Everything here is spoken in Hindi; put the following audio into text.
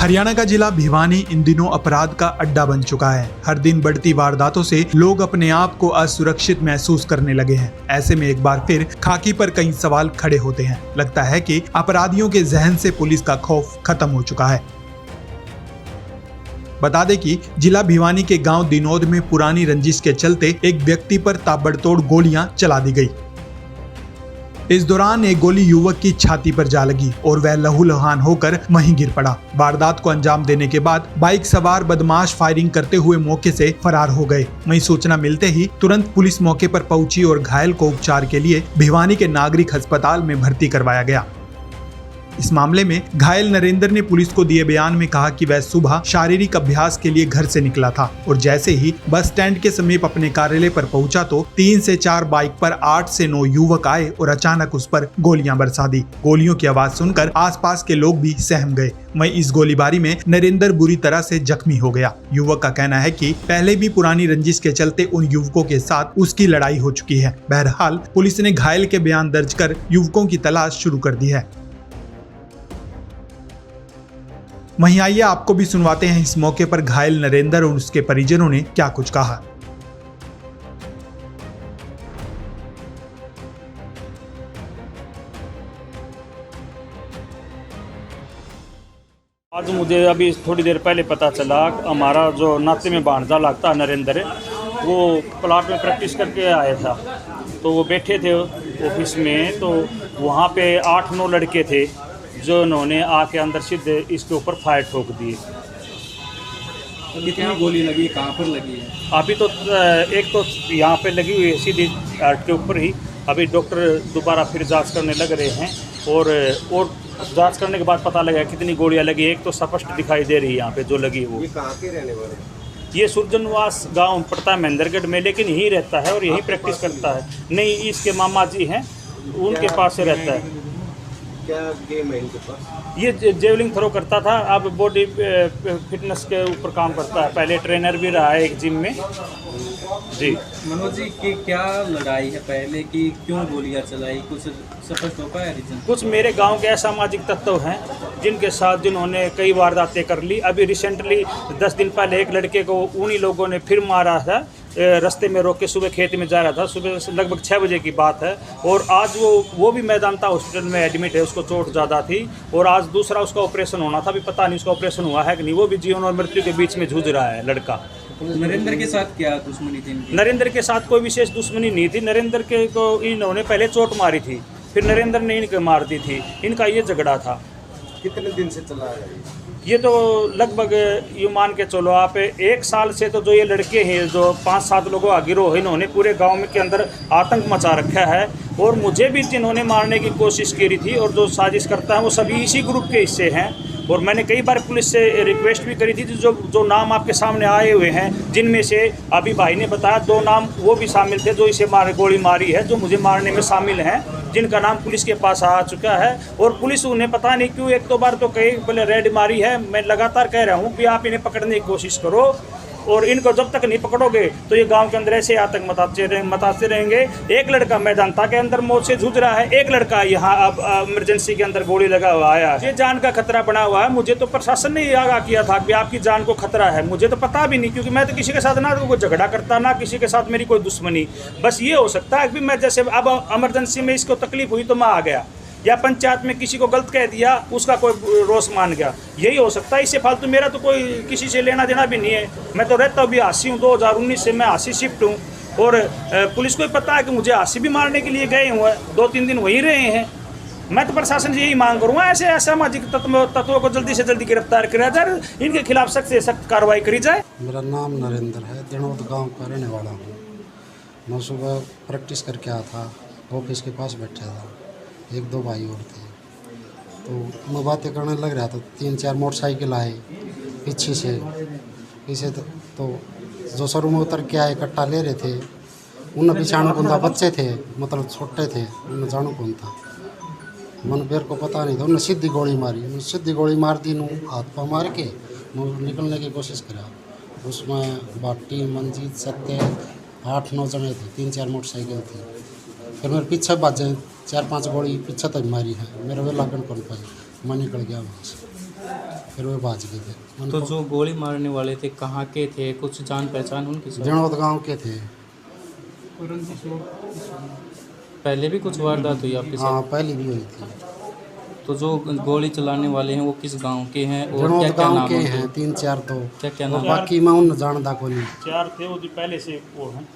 हरियाणा का जिला भिवानी इन दिनों अपराध का अड्डा बन चुका है। हर दिन बढ़ती वारदातों से लोग अपने आप को असुरक्षित महसूस करने लगे हैं। ऐसे में एक बार फिर खाकी पर कई सवाल खड़े होते हैं। लगता है कि अपराधियों के जहन से पुलिस का खौफ खत्म हो चुका है। बता दें कि जिला भिवानी के गांव दिनोद में पुरानी रंजिश के चलते एक व्यक्ति पर ताबड़तोड़ गोलियां चला दी गई। इस दौरान एक गोली युवक की छाती पर जा लगी और वह लहूलुहान होकर वहीं गिर पड़ा। वारदात को अंजाम देने के बाद बाइक सवार बदमाश फायरिंग करते हुए मौके से फरार हो गए। वहीं सूचना मिलते ही तुरंत पुलिस मौके पर पहुंची और घायल को उपचार के लिए भिवानी के नागरिक अस्पताल में भर्ती करवाया गया। इस मामले में घायल नरेंद्र ने पुलिस को दिए बयान में कहा कि वह सुबह शारीरिक अभ्यास के लिए घर से निकला था और जैसे ही बस स्टैंड के समीप अपने कार्यालय पर पहुंचा तो 3 से 4 बाइक पर 8 से 9 युवक आए और अचानक उस पर गोलियां बरसा दी। गोलियों की आवाज सुनकर आसपास के लोग भी सहम गए। वहीं इस गोलीबारी में नरेंद्र बुरी तरह से जख्मी हो गया। युवक का कहना है कि पहले भी पुरानी रंजिश के चलते उन युवकों के साथ उसकी लड़ाई हो चुकी है। बहरहाल पुलिस ने घायल के बयान दर्ज कर युवकों की तलाश शुरू कर दी है। वहीं आइए आपको भी सुनवाते हैं इस मौके पर घायल नरेंद्र और उसके परिजनों ने क्या कुछ कहा। आज मुझे अभी थोड़ी देर पहले पता चला हमारा जो नाते में भांजा लगता है नरेंद्र, वो प्लाट में प्रैक्टिस करके आया था। तो वो बैठे थे ऑफिस में, तो वहाँ पे 8-9 लड़के थे जो उन्होंने आके अंदर सीधे इसके ऊपर फायर ठोक दिए। कितनी गोली लगी, कहाँ पर लगी है? अभी तो एक तो यहाँ पे लगी हुई है सीधी हार्ट के ऊपर ही। अभी डॉक्टर दोबारा फिर जांच करने लग रहे हैं और जांच करने के बाद पता लगा कितनी गोलियां लगी। एक तो स्पष्ट दिखाई दे रही है यहाँ पे जो लगी है वो। ये कहाँ के रहने वाले? ये सुरजनवास गांव पड़ता है महेंद्रगढ़ में, लेकिन यहीं रहता है और यहीं प्रैक्टिस करता है। नहीं, इसके मामा जी हैं, उनके पास से रहता है। क्या गेम है इनके पास? ये जेवलिंग थ्रो करता था, अब बॉडी फिटनेस के ऊपर काम करता है। पहले ट्रेनर भी रहा है एक जिम में जी। मनोज जी की क्या लड़ाई है पहले की, क्यों गोलियां चलाई, कुछ स्पष्ट हो पाया रीजन? कुछ मेरे गांव के असामाजिक तत्व हैं जिनके साथ जिन्होंने कई वारदातें कर ली। अभी रिसेंटली 10 दिन पहले एक लड़के को उन्हीं लोगों ने फिर मारा था, रास्ते में रोक के। सुबह खेत में जा रहा था, सुबह लगभग 6 बजे की बात है। और आज वो भी मैदानता हॉस्पिटल में एडमिट है, उसको चोट ज़्यादा थी। और आज दूसरा उसका ऑपरेशन होना था, अभी पता नहीं उसका ऑपरेशन हुआ है कि नहीं। वो भी जीवन और मृत्यु के बीच में जूझ रहा है लड़का। नरेंद्र के साथ क्या दुश्मनी थी इनकी? नरेंद्र के साथ कोई विशेष दुश्मनी नहीं थी। नरेंद्र के को इन्होंने पहले चोट मारी थी, फिर नरेंद्र ने इनके मार दी थी। इनका ये झगड़ा था। कितने दिन से चला है ये तो लगभग यूँ मान के चलो आप 1 साल से। तो जो ये लड़के हैं, जो 5-7 लोगों का गिरोह, इन्होंने पूरे गांव में के अंदर आतंक मचा रखा है। और मुझे भी जिन्होंने मारने की कोशिश की थी और जो साजिश करता है वो सभी इसी ग्रुप के हिस्से हैं। और मैंने कई बार पुलिस से रिक्वेस्ट भी करी थी। जो नाम आपके सामने आए हुए हैं, जिनमें से अभी भाई ने बताया 2 नाम वो भी शामिल थे जो इसे गोली मारी है, जो मुझे मारने में शामिल हैं, जिनका नाम पुलिस के पास आ चुका है। और पुलिस उन्हें पता नहीं क्यों 1-2 बार तो कई पहले रेड मारी है। मैं लगातार कह रहा हूँ कि आप इन्हें पकड़ने की कोशिश करो, और इनको जब तक नहीं पकड़ोगे तो ये गांव के अंदर ऐसे आतंक मचाते रहेंगे। एक लड़का मैदानता के अंदर मौत से जूझ रहा है, एक लड़का यहाँ अब इमरजेंसी के अंदर गोली लगा हुआ आया है। ये जान का खतरा बना हुआ है। मुझे तो प्रशासन ने आगाह किया था कि आपकी जान को खतरा है। मुझे तो पता भी नहीं, क्योंकि मैं तो किसी के साथ ना कोई झगड़ा करता, ना किसी के साथ मेरी कोई दुश्मनी। बस ये हो सकता है कि मैं जैसे अब इमरजेंसी में इसको तकलीफ हुई तो मैं आ गया, या पंचायत में किसी को गलत कह दिया, उसका कोई रोष मान गया। यही हो सकता है। इससे फालतू मेरा तो कोई किसी से लेना देना भी नहीं है। मैं तो रहता भी हासी हूँ, 2019 से मैं हासी शिफ्ट हूँ। और पुलिस को भी पता है कि मुझे हासी भी मारने के लिए गए हुए हैं, 2-3 दिन वहीं रहे हैं। मैं तो प्रशासन से यही मांग करूँगा, ऐसे असामाजिक तत्वों को जल्दी से जल्दी गिरफ्तार किया जाए, इनके खिलाफ सख्त से सख्त कार्रवाई करी जाए। मेरा नाम नरेंद्र है, दिनोद गाँव का रहने वाला हूँ। मैं सुबह प्रैक्टिस करके आया था, ऑफिस के पास बैठा था, 1-2 भाई और थे। तो मैं बातें करने लग रहा था, 3-4 मोटरसाइकिल आए पीछे से। तो जो शुरू में उतर के आए कट्टा ले रहे थे, उन्हें भी जानो कौन था। बच्चे थे, मतलब छोटे थे, उन्हें जानो कौन था। मन बेर को पता नहीं था। उन्हें सीधी गोली मारी, सीधी गोली मार दी। नू हाथ पर मार के मैं निकलने की कोशिश करा। उसमें बाटी, मंजीत, सत्य 8-9 जने थे, 3-4 मोटरसाइकिल थी। फिर मेरे पीछे बाजे 4-5 गोली पीछे तक मारी है। मेरे वे लागन कौन पाई, मैं निकल गया वहाँ से। फिर वे भाज गए थे। तो उनको जो गोली मारने वाले थे कहाँ के थे, कुछ जान पहचान उनकी सर? जनौद गांव के थे। पहले भी कुछ वारदात हुई आपके हाँ, साथ? पहले भी हुई थी। तो जो गोली चलाने वाले हैं वो किस गांव के हैं और क्या जनौद क्या गांव नाम के है हैं, उनके? 3-4 तो क्या क्या और नाम? बाकी मैं उन जानदा को नहीं। 4 थे वो जो पहले से वो हैं।